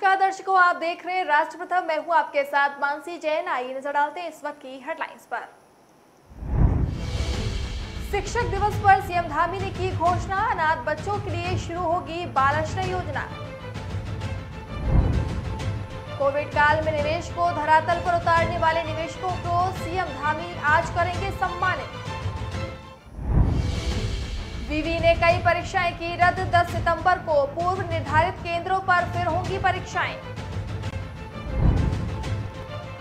नमस्कार दर्शकों, आप देख रहे हैं राष्ट्र प्रथम। मैं हूं आपके साथ मानसी जैन। आइए नजर डालते हैं इस वक्त की हेडलाइंस पर। शिक्षक दिवस पर सीएम धामी ने की घोषणा, अनाथ बच्चों के लिए शुरू होगी बालाश्रय योजना। कोविड काल में निवेश को धरातल पर उतारने वाले निवेशकों को सीएम धामी आज करेंगे सम्मानित। विवि ने कई परीक्षाएं की रद्द, 10 सितंबर को पूर्व निर्धारित केंद्रों पर फिर होंगी परीक्षाएं।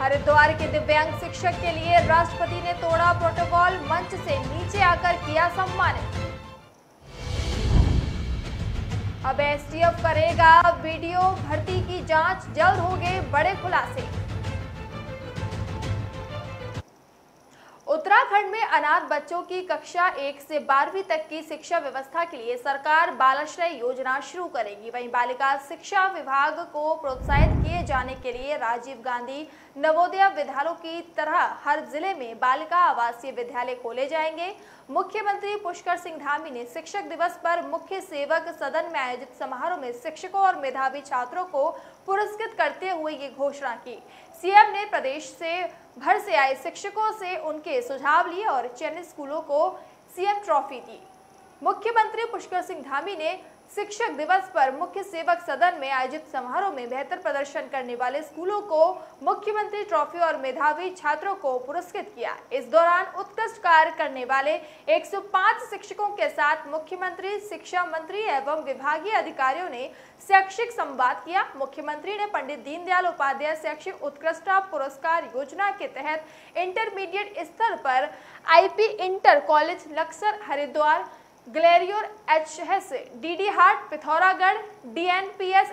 हरिद्वार के दिव्यांग शिक्षक के लिए राष्ट्रपति ने तोड़ा प्रोटोकॉल, मंच से नीचे आकर किया सम्मानित। अब एसटीएफ करेगा वीडियो भर्ती की जांच, जल्द होंगे बड़े खुलासे। उत्तराखंड में अनाथ बच्चों की कक्षा 1 से 12वीं तक की शिक्षा व्यवस्था के लिए सरकार बालाश्रय योजना शुरू करेगी। वहीं बालिका शिक्षा विभाग को प्रोत्साहित किए जाने के लिए राजीव गांधी नवोदय विद्यालयों की तरह हर जिले में बालिका आवासीय विद्यालय खोले जाएंगे। मुख्यमंत्री पुष्कर सिंह धामी ने शिक्षक दिवस पर मुख्य सेवक सदन में आयोजित समारोह में शिक्षकों और मेधावी छात्रों को पुरस्कृत करते हुए ये घोषणा की। सीएम ने प्रदेश भर से आए शिक्षकों से उनके सुझाव लिए और चयनित स्कूलों को सीएम ट्रॉफी दी। मुख्यमंत्री पुष्कर सिंह धामी ने शिक्षक दिवस पर मुख्य सेवक सदन में आयोजित समारोह में बेहतर प्रदर्शन करने वाले स्कूलों को मुख्यमंत्री ट्रॉफी और मेधावी छात्रों को पुरस्कृत किया। इस दौरान उत्कृष्ट कार्य करने वाले 105 शिक्षकों के साथ मुख्यमंत्री, शिक्षा मंत्री एवं विभागीय अधिकारियों ने शैक्षिक संवाद किया। मुख्यमंत्री ने पंडित दीनदयाल उपाध्याय शैक्षिक उत्कृष्टता पुरस्कार योजना के तहत इंटरमीडिएट स्तर पर IP inter college Laksar, Haridwar, ग्लेरियर HS, Didihat, Pithoragarh, DNPS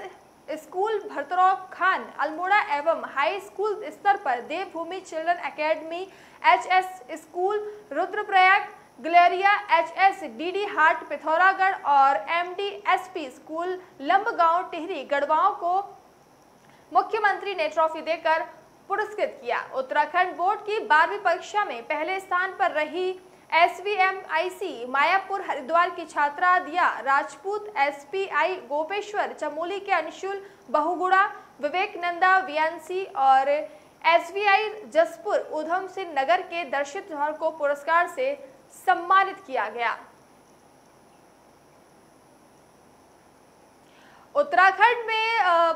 school, Bhatronkhan, Almora एवं हाई स्कूल स्तर पर Devbhoomi children academy HS school, Rudraprayag, ग्लेरिया एचएस, डीडी हाट, पिथौरागढ़ और एमडीएसपी स्कूल, लंबगांव, टिहरी, गढ़वाओं को मुख्यमंत्री ने ट्रॉफी देकर पुरस्कृत किया। उत्तराखंड बोर्ड की 12वीं परीक्षा में पहले स्थान पर रही एसवीएमआईसी मायापुर हरिद्वार की छात्रा दिया राजपूत, एसपीआई गोपेश्वर चमोली के अंशुल बहुगुणा, विवेकनंदा वीएनसी और एसवीआई जसपुर उधम सिंह नगर के दर्शित जौहर को पुरस्कार से सम्मानित किया गया। उत्तराखंड में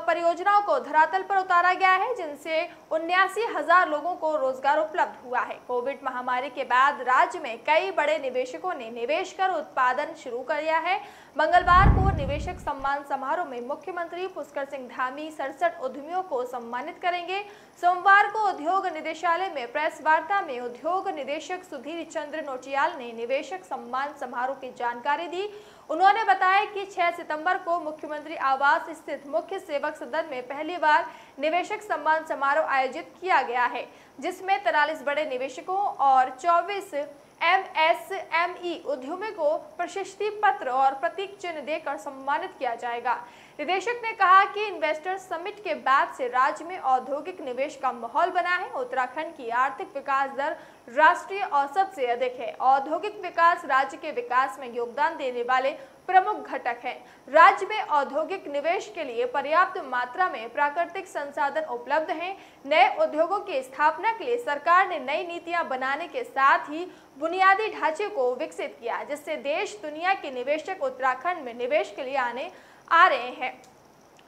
परियोजनाओं को धरातल पर उतारा गया है, जिनसे 79,000 लोगों को रोजगार उपलब्ध हुआ है। कोविड महामारी के बाद राज्य में कई बड़े निवेशकों ने निवेश कर उत्पादन शुरू कर दिया है। मंगलवार को निवेशक सम्मान समारोह में मुख्यमंत्री पुष्कर सिंह धामी 67 उद्यमियों को सम्मानित करेंगे। सोमवार को उद्योग निदेशालय में प्रेस वार्ता में उद्योग निदेशक सुधीर चंद्र नोटियाल ने निवेशक सम्मान समारोह की जानकारी दी। उन्होंने बताया कि 6 सितंबर को मुख्यमंत्री आवास स्थित मुख्य सेवक सदन में पहली बार निवेशक सम्मान समारोह आयोजित किया गया है, जिसमें 43 बड़े निवेशकों और 24 एमएसएमई उद्यमियों को प्रशस्ति पत्र और प्रतीक चिन्ह देकर सम्मानित किया जाएगा। निदेशक ने कहा कि इन्वेस्टर समिट के बाद से राज्य में औद्योगिक निवेश का माहौल बना है। उत्तराखंड की आर्थिक विकास दर राष्ट्रीय औसत से अधिक है। औद्योगिक विकास राज्य के विकास में योगदान देने वाले प्रमुख घटक हैं। राज्य में औद्योगिक निवेश के लिए पर्याप्त मात्रा में प्राकृतिक संसाधन उपलब्ध हैं। नए उद्योगों की स्थापना के लिए सरकार ने नई नीतियां बनाने के साथ ही बुनियादी ढांचे को विकसित किया, जिससे देश दुनिया के निवेशक उत्तराखंड में निवेश के लिए आ रहे हैं।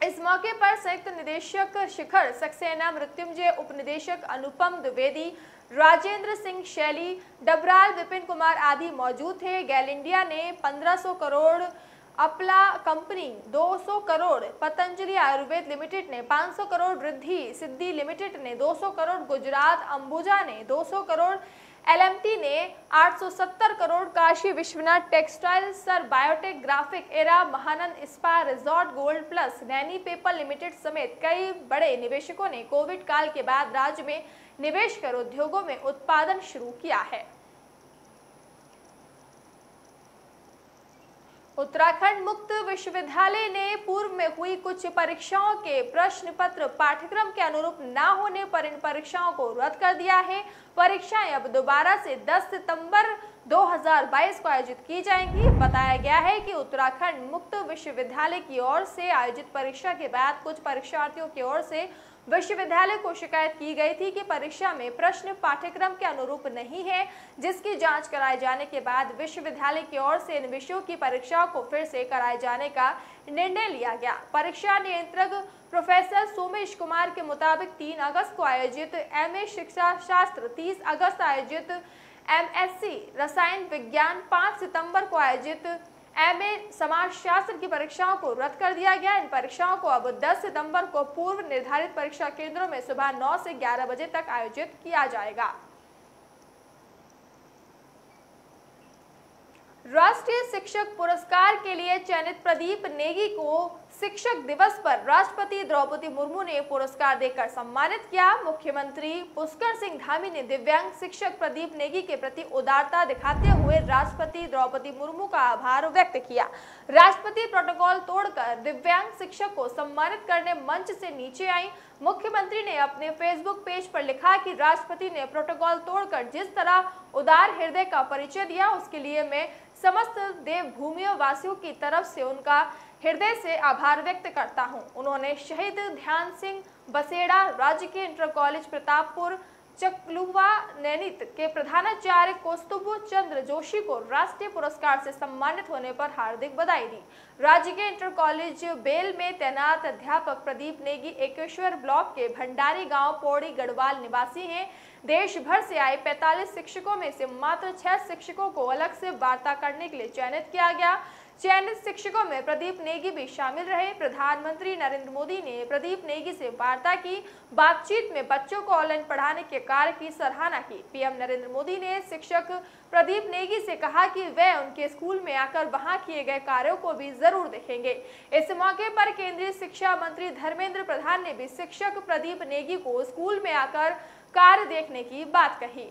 इस मौके पर संयुक्त निदेशक शिखर सक्सेना, मृत्युंजय उप निदेशक अनुपम द्विवेदी, राजेंद्र सिंह शैली, डबराल, विपिन कुमार आदि मौजूद थे। गैल इंडिया ने 1500 करोड़, अपला कंपनी 200 करोड़, पतंजलि आयुर्वेद लिमिटेड ने 500 करोड़, रिद्धि सिद्धि लिमिटेड ने 200 करोड़, गुजरात अंबुजा ने 200 करोड़, एलएमटी ने 870 crore, Kashi Vishwanath textile, sir biotech, graphic, era, Mahanand spa resort, gold plus, Naini paper limited समेत कई बड़े निवेशकों ने कोविड काल के बाद राज्य में निवेश कर उद्योगों में उत्पादन शुरू किया है। उत्तराखंड मुक्त विश्वविद्यालय ने पूर्व में हुई कुछ परीक्षाओं के प्रश्न पत्र पाठ्यक्रम के अनुरूप न होने पर इन परीक्षाओं को रद्द कर दिया है। परीक्षाएं अब दोबारा से 10 सितंबर 2022 को आयोजित की जाएंगी। बताया गया है कि उत्तराखंड मुक्त विश्वविद्यालय की ओर से आयोजित परीक्षा के बाद कुछ परीक्षार्थियों की ओर से विश्वविद्यालय को शिकायत की गई थी कि परीक्षा में प्रश्न पाठ्यक्रम के अनुरूप नहीं है, जिसकी जांच कराए जाने के बाद विश्वविद्यालय की ओर से इन विषयों की परीक्षा को फिर से कराए जाने का निर्णय लिया गया। परीक्षा नियंत्रक प्रोफेसर सोमेश कुमार के मुताबिक 3 अगस्त को आयोजित MA शिक्षा शास्त्र, 30 अगस्त आयोजित MSc रसायन विज्ञान, 5 सितंबर को आयोजित MA समाजशास्त्र की परीक्षाओं को रद्द कर दिया गया। इन परीक्षाओं को अब 10 सितंबर को पूर्व निर्धारित परीक्षा केंद्रों में सुबह 9 से 11 बजे तक आयोजित किया जाएगा। राष्ट्रीय शिक्षक पुरस्कार के लिए चयनित प्रदीप नेगी को शिक्षक दिवस पर राष्ट्रपति द्रौपदी मुर्मू ने पुरस्कार देकर सम्मानित किया। मुख्यमंत्री पुष्कर सिंह धामी ने दिव्यांग शिक्षक प्रदीप नेगी के प्रति उदारता दिखाते हुए राष्ट्रपति द्रौपदी मुर्मू का आभार व्यक्त किया। राष्ट्रपति प्रोटोकॉल तोड़कर दिव्यांग शिक्षक को सम्मानित करने मंच से नीचे आई। मुख्यमंत्री ने अपने फेसबुक पेज पर लिखा कि राष्ट्रपति ने प्रोटोकॉल तोड़कर जिस तरह उदार हृदय का परिचय दिया, उसके लिए मैं समस्त देवभूमि वासियों की तरफ से उनका हृदय से आभार व्यक्त करता हूं। उन्होंने शहीद ध्यान सिंह बसेड़ा राजकीय इंटर कॉलेज प्रतापपुर चकलुवा नैनीत के प्रधानाचार्य कौस्तुभ चंद्र जोशी को राष्ट्रीय पुरस्कार से सम्मानित होने पर हार्दिक बधाई दी। राजकीय इंटर कॉलेज बेल में तैनात अध्यापक प्रदीप नेगी एकेश्वर ब्लॉक के भंडारी गांव पौड़ी गढ़वाल निवासी हैं। देश भर से आए 45 शिक्षकों में से मात्र 6 शिक्षकों को अलग से वार्ता करने के लिए चयनित किया गया। चयनित शिक्षकों में प्रदीप नेगी भी शामिल रहे। प्रधानमंत्री नरेंद्र मोदी ने प्रदीप नेगी से वार्ता की। बातचीत में बच्चों को ऑनलाइन पढ़ाने के कार्य की सराहना की। पीएम नरेंद्र मोदी ने शिक्षक प्रदीप नेगी से कहा कि वे उनके स्कूल में आकर वहां किए गए कार्यों को भी जरूर देखेंगे। इस मौके पर केंद्रीय शिक्षा मंत्री धर्मेंद्र प्रधान ने भी शिक्षक प्रदीप नेगी को स्कूल में आकर कार्य देखने की बात कही।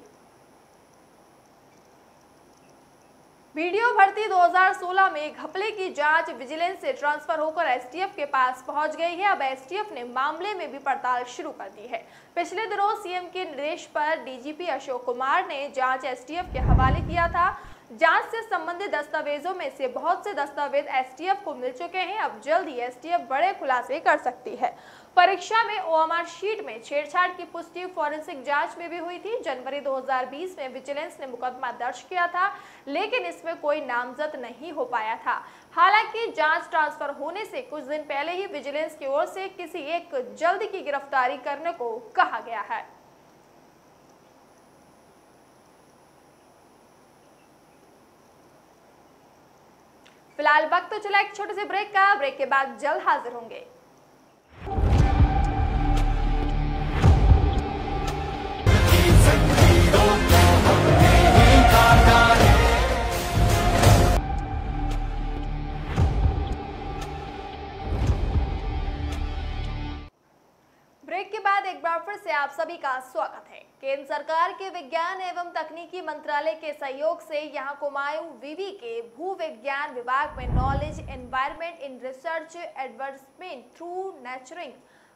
वीडियो भर्ती 2016 में घपले की जांच विजिलेंस से ट्रांसफर होकर एसटीएफ के पास पहुंच गई है। अब एसटीएफ ने मामले में भी पड़ताल शुरू कर दी है। पिछले दिनों सीएम के निर्देश पर डीजीपी अशोक कुमार ने जांच एसटीएफ के हवाले किया था। जांच से संबंधित दस्तावेजों में से बहुत से दस्तावेज एसटीएफ को मिल चुके हैं। अब जल्द ही एसटीएफ बड़े खुलासे कर सकती है। परीक्षा में ओएमआर शीट में छेड़छाड़ की पुष्टि फॉरेंसिक जांच में भी हुई थी। जनवरी 2020 में विजिलेंस ने मुकदमा दर्ज किया था, लेकिन इसमें कोई नामजद नहीं हो पाया था। हालांकि जांच ट्रांसफर होने से कुछ दिन पहले ही विजिलेंस की ओर से किसी एक जल्द की गिरफ्तारी करने को कहा गया है। फिलहाल वक्त तो चला एक छोटे से ब्रेक का। ब्रेक के बाद जल्द हाजिर होंगे। ब्रेक के बाद एक बार फिर से आप सभी का स्वागत है। केंद्र सरकार के विज्ञान एवं तकनीकी मंत्रालय के सहयोग से यहां कुमायूं विवि के भू विज्ञान विभाग में knowledge environment in research advancement through nurturing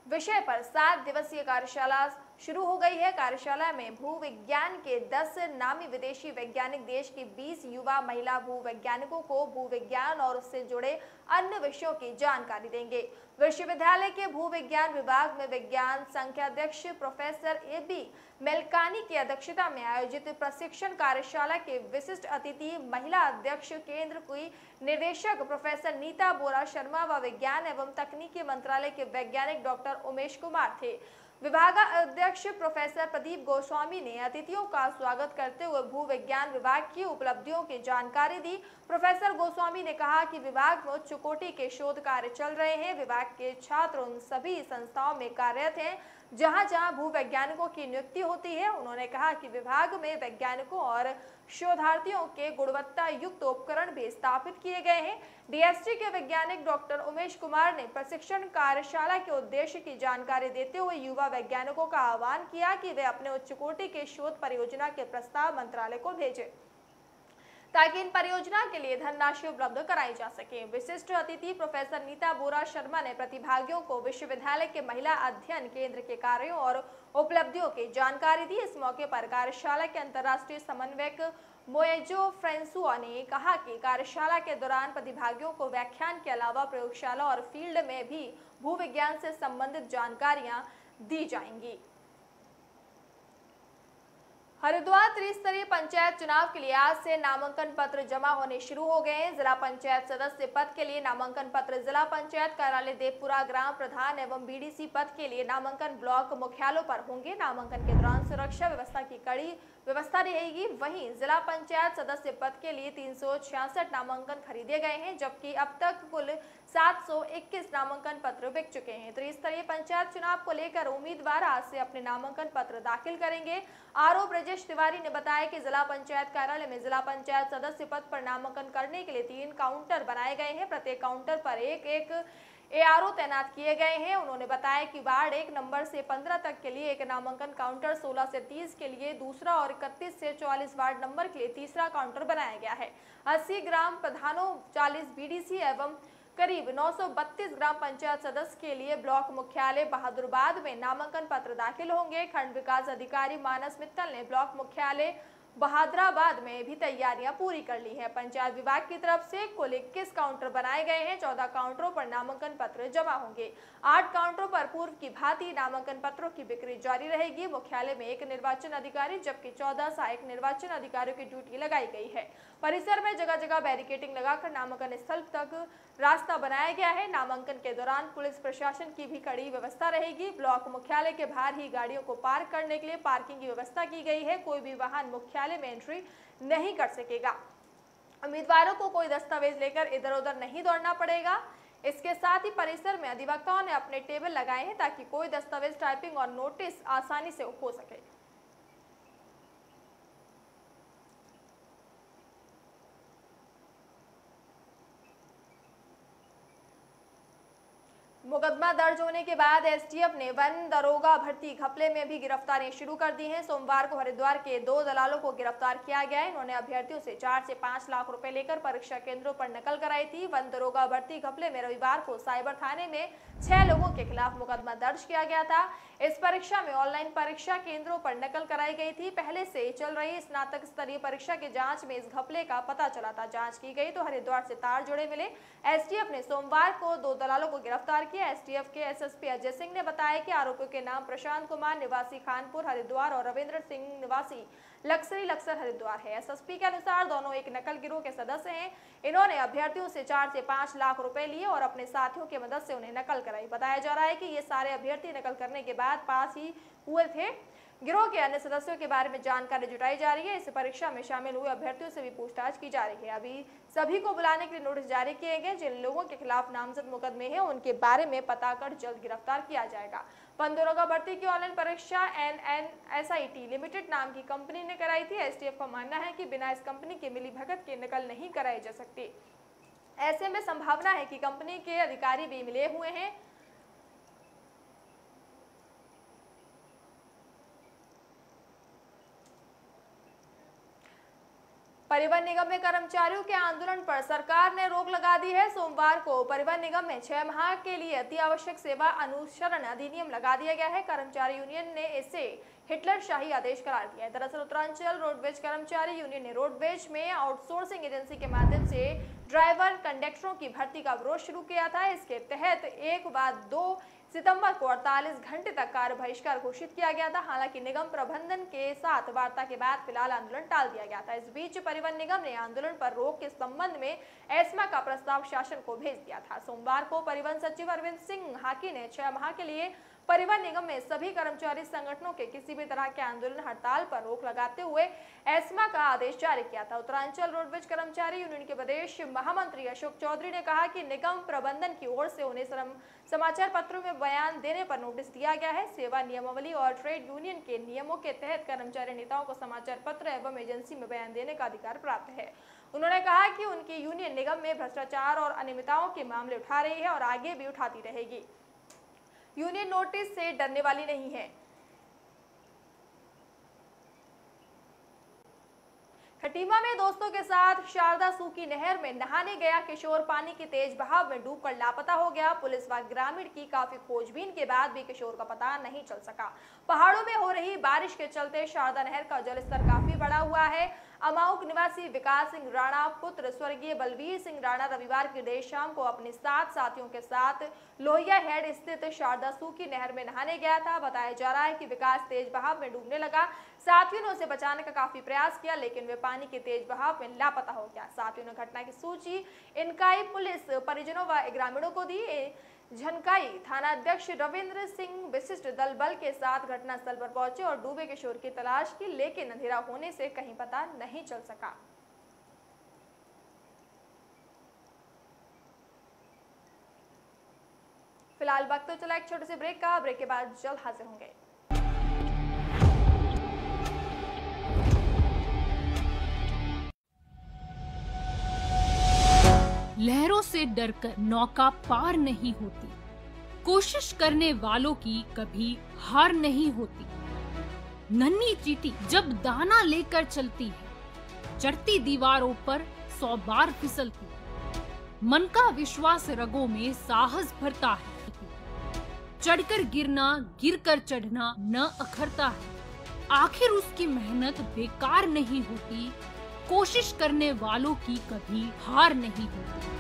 विषय पर 7 दिवसीय कार्यशाला शुरू हो गई है। कार्यशाला में भू विज्ञान के 10 नामी विदेशी वैज्ञानिक देश की 20 युवा महिला भू वैज्ञानिकों को भू विज्ञान और उससे जुड़े अन्य विषयों की जानकारी देंगे। विश्वविद्यालय के भू विज्ञान विभाग में विज्ञान संख्याध्यक्ष प्रोफेसर AB मेलकानी की अध्यक्षता में आयोजित प्रशिक्षण कार्यशाला के विशिष्ट अतिथि महिला अध्यक्ष केंद्र की निदेशक प्रोफेसर नीता बोरा शर्मा व विज्ञान एवं तकनीकी मंत्रालय के वैज्ञानिक डॉक्टर उमेश कुमार थे। विभागाध्यक्ष प्रोफेसर प्रदीप गोस्वामी ने अतिथियों का स्वागत करते हुए भू विज्ञान विभाग की उपलब्धियों की जानकारी दी। प्रोफेसर गोस्वामी ने कहा कि विभाग में उच्च कोटि के शोध कार्य चल रहे हैं। विभाग के छात्र उन सभी संस्थाओं में कार्यरत हैं जहां जहां भू वैज्ञानिकों की नियुक्ति होती है। उन्होंने कहा कि विभाग में वैज्ञानिकों और शोधार्थियों के गुणवत्ता युक्त उपकरण भी स्थापित किए गए हैं। डीएसटी के वैज्ञानिक डॉक्टर उमेश कुमार ने प्रशिक्षण कार्यशाला के उद्देश्य की जानकारी देते हुए युवा वैज्ञानिकों का आह्वान किया कि वे अपने उच्च कोटि के शोध परियोजना के प्रस्ताव मंत्रालय को भेजें ताकि इन परियोजना के लिए धनराशि उपलब्ध कराई जा सके। विशिष्ट अतिथि प्रोफेसर नीता बोरा शर्मा ने प्रतिभागियों को विश्वविद्यालय के महिला अध्ययन केंद्र के कार्यों और उपलब्धियों की जानकारी दी। इस मौके पर कार्यशाला के अंतर्राष्ट्रीय समन्वयक मोएजो फ्रांसुआ ने कहा कि कार्यशाला के दौरान प्रतिभागियों को व्याख्यान के अलावा प्रयोगशाला और फील्ड में भी भूविज्ञान से संबंधित जानकारियां दी जाएंगी। हरिद्वार त्रिस्तरीय पंचायत चुनाव के लिए आज से नामांकन पत्र जमा होने शुरू हो गए हैं। जिला पंचायत सदस्य पद के लिए नामांकन पत्र जिला पंचायत कार्यालय देवपुरा, ग्राम प्रधान एवं बीडीसी पद के लिए नामांकन ब्लॉक मुख्यालयों पर होंगे। नामांकन के दौरान सुरक्षा व्यवस्था की कड़ी व्यवस्था रहेगी। वहीं जिला पंचायत सदस्य पद के लिए 366 नामांकन खरीदे गए हैं, जबकि अब तक कुल 721 नामांकन पत्र बिक चुके हैं। त्रिस्तरीय पंचायत चुनाव को लेकर उम्मीदवार आज से अपने नामांकन पत्र दाखिल करेंगे। आरओ ब्रजेश तिवारी ने बताया कि जिला पंचायत कार्यालय में जिला पंचायत सदस्य पद पर नामांकन करने के लिए 3 काउंटर बनाए गए हैं। प्रत्येक काउंटर पर एक एआरओ तैनात किए गए हैं। उन्होंने बताया कि वार्ड 1 नंबर से 15 तक के लिए एक नामांकन काउंटर, 16 से 30 के लिए दूसरा और 31 से 44 वार्ड नंबर के लिए तीसरा काउंटर बनाया गया है। 80 ग्राम प्रधानों, 40 बीडीसी एवं करीब 932 ग्राम पंचायत सदस्य के लिए ब्लॉक मुख्यालय बहादुराबाद में नामांकन पत्र दाखिल होंगे। खंड विकास अधिकारी मानस मित्तल ने ब्लॉक मुख्यालय बहादुराबाद में भी तैयारियां पूरी कर ली है। पंचायत विभाग की तरफ से कुल 21 काउंटर बनाए गए हैं। 14 काउंटरों पर नामांकन पत्र जमा होंगे। 8 काउंटरों पर पूर्व की भांति नामांकन पत्रों की बिक्री जारी रहेगी। मुख्यालय में 1 निर्वाचन अधिकारी जबकि 14 सहायक निर्वाचन अधिकारियों की ड्यूटी लगाई गई है। परिसर में जगह जगह बैरिकेडिंग लगाकर नामांकन स्थल तक रास्ता बनाया गया है। नामांकन के दौरान पुलिस प्रशासन की भी कड़ी व्यवस्था रहेगी। ब्लॉक मुख्यालय के बाहर ही गाड़ियों को पार्क करने के लिए पार्किंग की व्यवस्था की गई है। कोई भी वाहन मुख्यालय में एंट्री नहीं कर सकेगा। उम्मीदवारों को कोई दस्तावेज लेकर इधर उधर नहीं दौड़ना पड़ेगा। इसके साथ ही परिसर में अधिवक्ताओं ने अपने टेबल लगाए हैं ताकि कोई दस्तावेज टाइपिंग और नोटिस आसानी से हो सके। मुकदमा दर्ज होने के बाद एसटीएफ ने वन दरोगा भर्ती घपले में भी गिरफ्तारियां शुरू कर दी हैं। सोमवार को हरिद्वार के 2 दलालों को गिरफ्तार किया गया है। इन्होंने अभ्यर्थियों से 4 से 5 लाख रुपए लेकर परीक्षा केंद्रों पर नकल कराई थी। वन दरोगा भर्ती घपले में रविवार को साइबर थाने में 6 लोगों के खिलाफ मुकदमा दर्ज किया गया था। इस परीक्षा में ऑनलाइन परीक्षा केंद्रों पर नकल कराई गई थी। पहले से चल रही स्नातक स्तरीय परीक्षा की जांच में इस घपले का पता चला था। जांच की गई तो हरिद्वार से तार जुड़े मिले। एसटीएफ ने सोमवार को 2 दलालों को गिरफ्तार किया। एसटीएफ के एसएसपी अजय सिंह ने बताया कि आरोपियों के नाम प्रशांत कुमार निवासी खानपुर हरिद्वार और रविंद्र सिंह निवासी लक्सरी लक्सर हरिद्वार है। एसएसपी के अनुसार दोनों एक नकल गिरोह के सदस्य हैं। इन्होंने अभ्यर्थियों से 4 से 5 लाख रुपए लिए और अपने साथियों की मदद से उन्हें नकल कराई। बताया जा रहा है कि ये सारे अभ्यर्थी नकल करने के बाद पास ही हुए थे। गिरोह के अन्य सदस्यों के बारे में जानकारी जुटाई जा रही है। इस परीक्षा में शामिल हुए अभ्यर्थियों से भी पूछताछ की जा रही है। अभी सभी को बुलाने के लिए नोटिस जारी किए गए। जिन लोगों के खिलाफ नामजद मुकदमे हैं उनके बारे में पता कर जल्द गिरफ्तार किया जाएगा। वन दरोगा भर्ती की ऑनलाइन परीक्षा NNSIT लिमिटेड नाम की कंपनी ने कराई थी। एसटीएफ का मानना है कि बिना इस कंपनी के मिलीभगत की नकल नहीं कराई जा सकती। ऐसे में संभावना है कि कंपनी के अधिकारी भी मिले हुए हैं। परिवहन निगम में कर्मचारियों के आंदोलन पर सरकार ने रोक लगा दी है। सोमवार को परिवहन निगम में 6 माह के लिए अति आवश्यक सेवा अनुसरण अधिनियम लगा दिया गया है। कर्मचारी यूनियन ने इसे हिटलरशाही आदेश करार दिया है। दरअसल उत्तरांचल रोडवेज कर्मचारी यूनियन ने रोडवेज में आउटसोर्सिंग एजेंसी के माध्यम से ड्राइवर कंडक्टरों की भर्ती का विरोध शुरू किया था। इसके तहत 2 सितंबर को 48 घंटे तक कार्य बहिष्कार घोषित किया गया था। हालांकि निगम प्रबंधन के साथ वार्ता के बाद फिलहाल आंदोलन टाल दिया गया था। इस बीच परिवहन निगम ने आंदोलन पर रोक के संबंध में एस्मा का प्रस्ताव शासन को भेज दिया था। सोमवार को परिवहन सचिव अरविंद सिंह हाकी ने 6 माह के लिए परिवहन निगम में सभी कर्मचारी संगठनों के किसी भी तरह के आंदोलन हड़ताल पर रोक लगाते हुए एस्मा का आदेश जारी किया था। उत्तरांचल रोडवेज कर्मचारी यूनियन के प्रदेश महामंत्री अशोक चौधरी ने कहा कि निगम प्रबंधन की ओर से उन्हें समाचार पत्रों में बयान देने पर नोटिस दिया गया है। सेवा नियमावली और ट्रेड यूनियन के नियमों के तहत कर्मचारी नेताओं को समाचार पत्र एवं एजेंसी में बयान देने का अधिकार प्राप्त है। उन्होंने कहा कि उनकी यूनियन निगम में भ्रष्टाचार और अनियमितताओं के मामले उठा रही है और आगे भी उठाती रहेगी। यूनियन नोटिस से डरने वाली नहीं है। खटीमा में दोस्तों के साथ शारदा सूखी नहर में नहाने गया किशोर पानी के तेज बहाव में डूबकर लापता हो गया। पुलिस व ग्रामीण की काफी खोजबीन के बाद भी किशोर का पता नहीं चल सका। पहाड़ों में हो रही बारिश के चलते शारदा नहर का जलस्तर काफी बढ़ा हुआ है। अमाउक निवासी विकास सिंह राणा पुत्र स्वर्गीय बलवीर सिंह राणा रविवार की देर शाम को अपने 7 साथियों के साथ लोहिया हेड स्थित शारदा सूखी नहर में नहाने गया था। बताया जा रहा है कि विकास तेज बहाव में डूबने लगा। साथियों ने उसे बचाने का काफी प्रयास किया, लेकिन वे पानी के तेज बहाव में लापता हो गया। साथियों ने घटना की सूची इनकाई पुलिस परिजनों व ग्रामीणों को दी। झनकाई थाना अध्यक्ष रविंद्र सिंह विशिष्ट दल बल के साथ घटनास्थल पर पहुंचे और डूबे किशोर की तलाश की, लेकिन अंधेरा होने से कहीं पता नहीं चल सका। फिलहाल वक्त तो चला एक छोटे से ब्रेक का। ब्रेक के बाद जल्द हाजिर होंगे। लहरों से डरकर नौका पार नहीं होती, कोशिश करने वालों की कभी हार नहीं होती। नन्ही चींटी जब दाना लेकर चलती है, चढ़ती दीवारों पर 100 बार फिसलती है। मन का विश्वास रगों में साहस भरता है। चढ़कर गिरना, गिरकर चढ़ना न अखरता है। आखिर उसकी मेहनत बेकार नहीं होती, कोशिश करने वालों की कभी हार नहीं होती।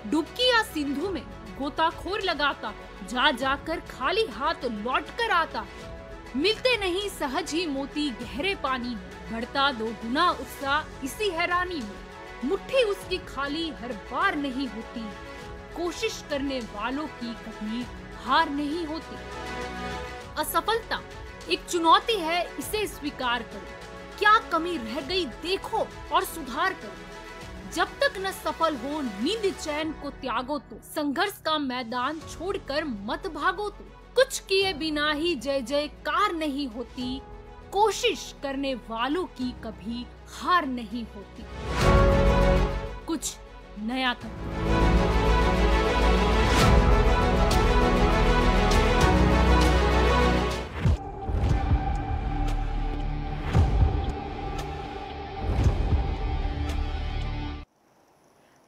डुबकी या सिंधु में गोताखोर लगाता है, जा जाकर खाली हाथ लौट कर आता है। मिलते नहीं सहज ही मोती गहरे पानी में, बढ़ता 2 गुना उत्साह इसी हैरानी में। मुट्ठी उसकी खाली हर बार नहीं होती, कोशिश करने वालों की कभी हार नहीं होती। असफलता एक चुनौती है, इसे स्वीकार करो। क्या कमी रह गई देखो और सुधार करो। जब तक न सफल हो नींद चैन को त्यागो तो, संघर्ष का मैदान छोड़कर मत भागो तो। कुछ किए बिना ही जय जयकार नहीं होती, कोशिश करने वालों की कभी हार नहीं होती। कुछ नया करो।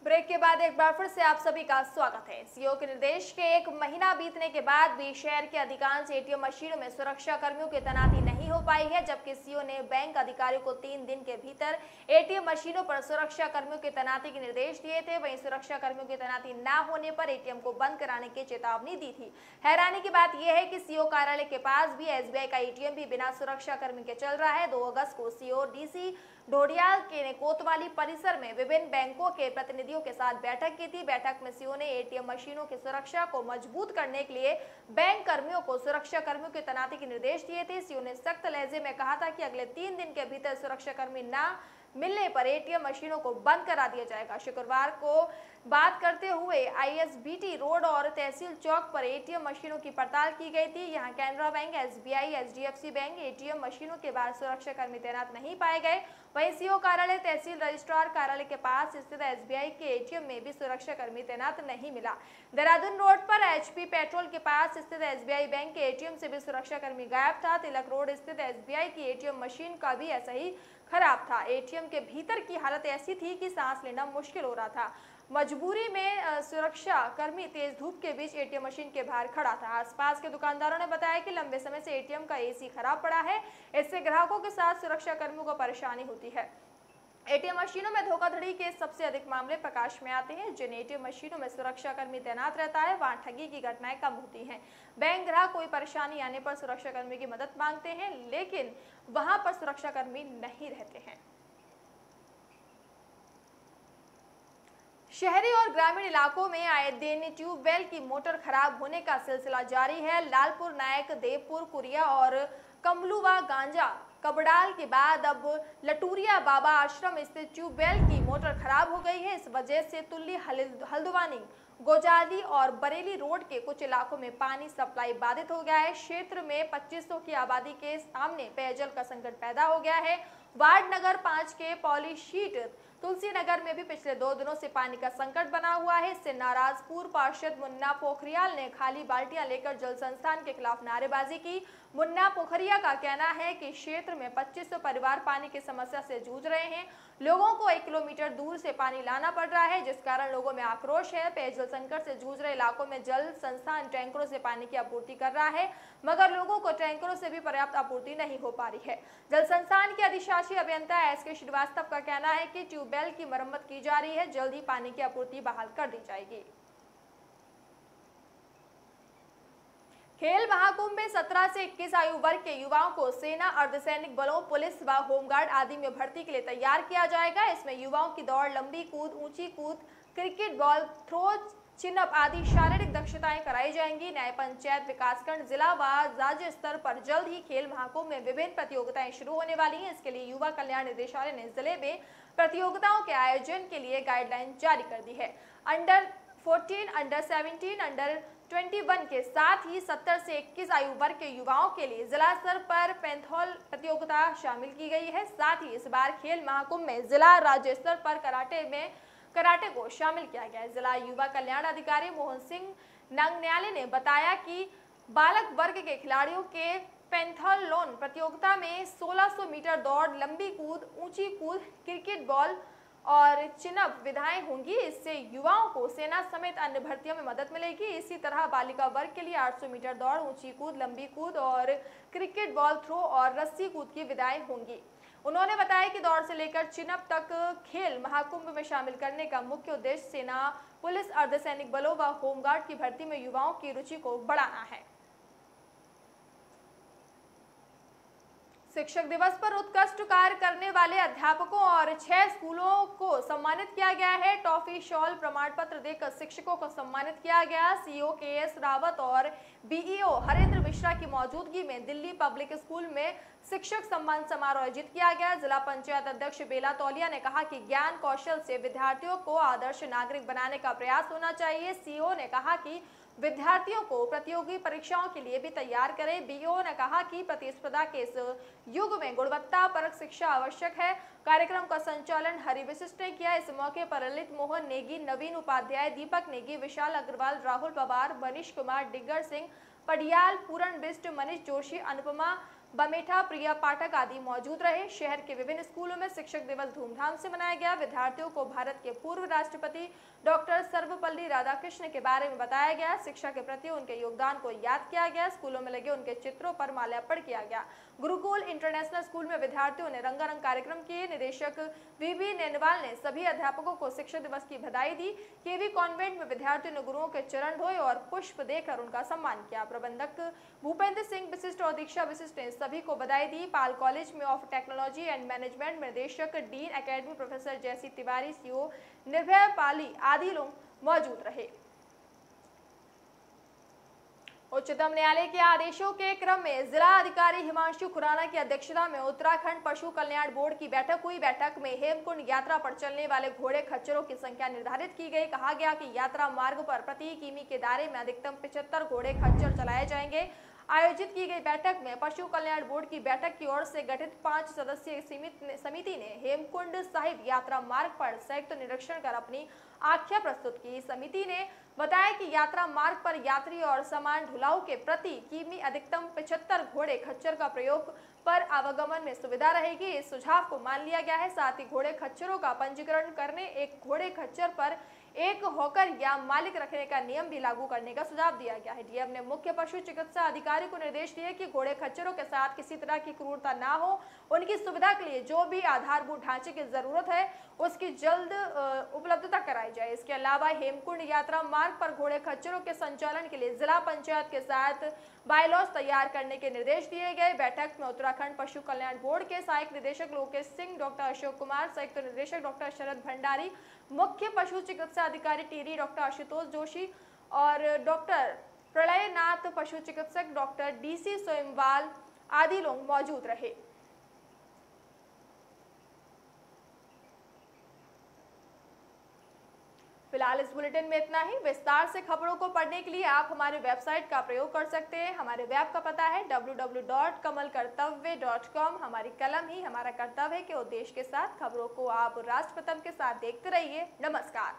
ब्रेक के बाद एक बार फिर से आप सभी का स्वागत है। सीओ के निर्देश के 1 महीना बीतने के बाद भी शहर के अधिकांश एटीएम मशीनों में सुरक्षा कर्मियों की तैनाती नहीं हो पाई है, जबकि सीओ ने बैंक अधिकारियों को 3 दिन के भीतर एटीएम मशीनों पर सुरक्षा कर्मियों की तैनाती के निर्देश दिए थे। वहीं सुरक्षा कर्मियों की तैनाती न होने पर एटीएम को बंद कराने की चेतावनी दी थी। हैरानी की बात यह है कि सीओ कार्यालय के पास भी एसबीआई का एटीएम भी बिना सुरक्षा कर्मी के चल रहा है। 2 अगस्त को सीओ डीसी ढोडियाल के ने कोतवाली परिसर में विभिन्न बैंकों के प्रतिनिधियों के साथ बैठक की थी। बैठक में सीओ ने एटीएम मशीनों की सुरक्षा को मजबूत करने के लिए बैंक कर्मियों को सुरक्षा कर्मियों की तैनाती के निर्देश दिए थे। सीओ ने सख्त लहजे में कहा था कि अगले 3 दिन के भीतर सुरक्षा कर्मी न मिलने पर एटीएम मशीनों को बंद करा दिया जाएगा। शुक्रवार को बात करते हुए आईएसबीटी रोड और तहसील चौक पर एटीएम मशीनों की पड़ताल की गई थी। यहां Canara bank, SBI, HDFC bank ATM मशीनों के बाहर सुरक्षा कर्मी तैनात नहीं पाए गए। वहीं सीओ कार्यालय, तहसील रजिस्ट्रार कार्यालय के पास स्थित एसबीआई के एटीएम में भी सुरक्षा कर्मी तैनात नहीं मिला। देहरादून रोड पर एचपी पेट्रोल के पास स्थित एसबीआई बैंक के एटीएम से भी सुरक्षा कर्मी गायब था। तिलक रोड स्थित एसबीआई की एटीएम मशीन का भी ऐसा ही खराब था। एटीएम के भीतर की हालत ऐसी थी कि सांस लेना मुश्किल हो रहा था। मजबूरी में सुरक्षा कर्मी तेज धूप के बीच एटीएम मशीन के बाहर खड़ा था। आसपास के दुकानदारों ने बताया कि लंबे समय से एटीएम का एसी खराब पड़ा है, इससे ग्राहकों के साथ सुरक्षा कर्मियों को परेशानी होती है। एटीएम मशीनों में धोखाधड़ी के सबसे अधिक मामले प्रकाश में आते हैं। जिन एटीएम मशीनों में सुरक्षा कर्मी तैनात रहता है, वहां ठगी की घटनाएं कम होती हैं। बैंक ग्राहक कोई परेशानी आने पर सुरक्षा कर्मी की मदद मांगते हैं, लेकिन वहां पर सुरक्षा कर्मी नहीं रहते हैं। शहरी और ग्रामीण इलाकों में आए दिन ट्यूबवेल की मोटर खराब होने का सिलसिला जारी है। लालपुर, नायक, देवपुर, कुरिया और कमलुवा गांजा कबड़ाल के बाद अब लटूरिया बाबा आश्रम स्थित ट्यूबवेल की मोटर खराब हो गई है। इस वजह से तुल्ली, हल्द्वानी, गोजाली और बरेली रोड के कुछ इलाकों में पानी सप्लाई बाधित हो गया है। क्षेत्र में 2500 की आबादी के सामने पेयजल का संकट पैदा हो गया है। वार्ड नगर 5 के पॉलीशीट तुलसी नगर में भी पिछले 2 दिनों से पानी का संकट बना हुआ है। इससे नाराज पूर्व पार्षद मुन्ना पोखरियाल ने खाली बाल्टियां लेकर जल संस्थान के खिलाफ नारेबाजी की। मुन्ना पोखरिया का कहना है कि क्षेत्र में 2500 परिवार पानी की समस्या से जूझ रहे हैं। लोगों को 1 किलोमीटर दूर से पानी लाना पड़ रहा है, जिस कारण लोगों में आक्रोश है। पेयजल संकट से जूझ रहे इलाकों में जल संस्थान टैंकरों से पानी की आपूर्ति कर रहा है, मगर लोगों को टैंकरों से भी पर्याप्त आपूर्ति नहीं हो पा रही है। जल संस्थान के अधिशासी अभियंता SK श्रीवास्तव का कहना है कि ट्यूबवेल की मरम्मत की जा रही है, जल्द ही पानी की आपूर्ति बहाल कर दी जाएगी। खेल महाकुंभ में 17 से 21 आयु वर्ग के युवाओं को सेना, अर्धसैनिक बलों, पुलिस व होमगार्ड आदि में भर्ती के लिए तैयार किया जाएगा। इसमें युवाओं की दौड़, लंबी कूद, ऊंची कूद, क्रिकेट बॉल थ्रो, चिनअप आदि शारीरिक दक्षताएं कराई जाएंगी। न्याय पंचायत विकासखंड, जिला व राज्य स्तर पर जल्द ही खेल महाकुंभ में विभिन्न प्रतियोगिताएं शुरू होने वाली हैं। इसके लिए युवा कल्याण निदेशालय ने जिले में प्रतियोगिताओं के आयोजन के लिए गाइडलाइन जारी कर दी है। अंडर 14, अंडर 17, अंडर 21 के साथ ही 70 से 21 आयु वर्ग के युवाओं के लिए जिला स्तर पर पेंथॉल प्रतियोगिता शामिल की गई है। साथ ही इस बार खेल महाकुंभ में जिला, राज्य स्तर पर कराटे को शामिल किया गया है। जिला युवा कल्याण अधिकारी मोहन सिंह नंगन्याले ने बताया कि बालक वर्ग के खिलाड़ियों के पेंथॉलोन प्रतियोगिता में 1600 मीटर दौड़, लंबी कूद, ऊंची कूद, क्रिकेट बॉल और चिनअप विधाएं होंगी। इससे युवाओं को सेना समेत अन्य भर्तियों में मदद मिलेगी। इसी तरह बालिका वर्ग के लिए 800 मीटर दौड़, ऊंची कूद, लंबी कूद और क्रिकेट बॉल थ्रो और रस्सी कूद की विधाएं होंगी। उन्होंने बताया कि दौड़ से लेकर चिनअप तक खेल महाकुंभ में शामिल करने का मुख्य उद्देश्य सेना, पुलिस, अर्धसैनिक बलों व होमगार्ड की भर्ती में युवाओं की रुचि को बढ़ाना है। शिक्षक दिवस पर उत्कृष्ट कार्य करने वाले अध्यापकों और 6 स्कूलों को सम्मानित किया गया है। टॉफी, शॉल, प्रमाण पत्र देकर शिक्षकों को सम्मानित किया गया। CO KS रावत और BEO हरेंद्र मिश्रा की मौजूदगी में दिल्ली पब्लिक स्कूल में शिक्षक सम्मान समारोह आयोजित किया गया। जिला पंचायत अध्यक्ष बेला तौलिया ने कहा कि ज्ञान कौशल से विद्यार्थियों को आदर्श नागरिक बनाने का प्रयास होना चाहिए। CO ने कहा कि विद्यार्थियों को प्रतियोगी परीक्षाओं के लिए भी तैयार करें। BO ने कहा कि प्रतिस्पर्धा के इस युग में गुणवत्ता परक शिक्षा आवश्यक है। कार्यक्रम का संचालन हरि विशिष्ट ने किया। इस मौके पर ललित मोहन नेगी, नवीन उपाध्याय, दीपक नेगी, विशाल अग्रवाल, राहुल पवार, मनीष कुमार, डिग्गर सिंह पडियाल, पूरण बिष्ट, मनीष जोशी, अनुपमा बमेठा, प्रिया पाठक आदि मौजूद रहे। शहर के विभिन्न स्कूलों में शिक्षक दिवस धूमधाम से मनाया गया। विद्यार्थियों को भारत के पूर्व राष्ट्रपति डॉक्टर सर्वपल्ली राधाकृष्णन के बारे में बताया गया। शिक्षा के प्रति उनके योगदान को याद किया गया। स्कूलों में लगे उनके चित्रों पर माल्यार्पण किया गया। गुरुकुल इंटरनेशनल स्कूल में विद्यार्थियों ने रंगारंग कार्यक्रम किए। निदेशक VB नेनवाल ने सभी अध्यापकों को शिक्षक दिवस की बधाई दी। KV कॉन्वेंट में विद्यार्थियों ने गुरुओं के चरण धोए और पुष्प देकर उनका सम्मान किया। प्रबंधक भूपेंद्र सिंह विशिष्ट और दीक्षा विशिष्ट ने सभी को बधाई दी। पाल कॉलेज में ऑफ टेक्नोलॉजी एंड मैनेजमेंट में निदेशक dean academy professor JC Tiwari, CO निर्भय पाली आदि लोग मौजूद रहे। उच्चतम न्यायालय के आदेशों के क्रम में जिला अधिकारी हिमांशु खुराना की अध्यक्षता में उत्तराखंड पशु कल्याण बोर्ड की बैठक हुई। बैठक में हेमकुंड यात्रा पर चलने वाले घोड़े खच्चरों की संख्या निर्धारित की गई। कहा गया कि यात्रा मार्ग पर प्रति किमी के दायरे में अधिकतम 75 घोड़े खच्चर चलाए जाएंगे। आयोजित की गई बैठक में पशु कल्याण बोर्ड की बैठक की ओर से गठित 5 सदस्यीय समिति ने हेमकुंड साहिब यात्रा मार्ग पर संयुक्त निरीक्षण कर अपनी आख्या प्रस्तुत की। समिति ने बताया कि यात्रा मार्ग पर यात्री और सामान ढुलाऊ के प्रति किमी अधिकतम 75 घोड़े खच्चर का प्रयोग पर आवागमन में सुविधा रहेगी। इस सुझाव को मान लिया गया है। साथ ही घोड़े खच्चरों का पंजीकरण करने, एक घोड़े खच्चर पर एक हॉकर या मालिक रखने का नियम भी लागू करने का सुझाव दिया गया है। डीएम ने मुख्य पशु चिकित्सा अधिकारी को निर्देश दिए कि घोड़े खच्चरों के साथ किसी तरह की क्रूरता ना हो। उनकी सुविधा के लिए जो भी आधारभूत ढांचे की जरूरत है उसकी जल्द उपलब्धता कराई जाए। इसके अलावा हेमकुंड यात्रा मार्ग पर घोड़े खच्चरों के संचालन के लिए जिला पंचायत के साथ बायलॉज तैयार करने के निर्देश दिए गए। बैठक में उत्तराखंड पशु कल्याण बोर्ड के सहायक निदेशक लोकेश सिंह, डॉक्टर अशोक कुमार, संयुक्त निदेशक डॉक्टर शरद भंडारी, मुख्य पशु चिकित्सा अधिकारी टिहरी डॉक्टर आशुतोष जोशी और डॉक्टर प्रलयनाथ, पशु चिकित्सक डॉक्टर DC सोमवाल आदि लोग मौजूद रहे। फिलहाल इस बुलेटिन में इतना ही। विस्तार से खबरों को पढ़ने के लिए आप हमारे वेबसाइट का प्रयोग कर सकते हैं। हमारे वेब का पता है www.kamalkartavya.com। हमारी कलम ही हमारा कर्तव्य है के उद्देश्य के साथ खबरों को आप राष्ट्र प्रथम के साथ देखते रहिए। नमस्कार।